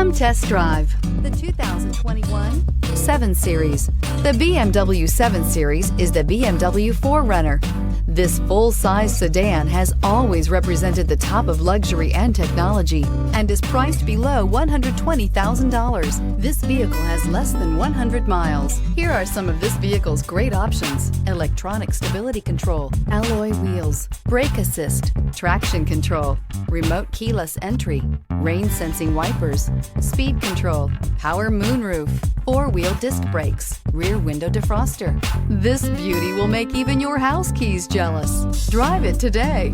Come test drive the 2021 7 Series. The BMW 7 Series is the BMW 4Runner. This full-size sedan has always represented the top of luxury and technology and is priced below $120,000. This vehicle has less than 100 miles. Here are some of this vehicle's great options: electronic stability control, alloy wheels, brake assist, traction control, remote keyless entry, rain sensing wipers, speed control, power moonroof, four-wheel disc brakes, rear window defroster. This beauty will make even your house keys jealous. Drive it today.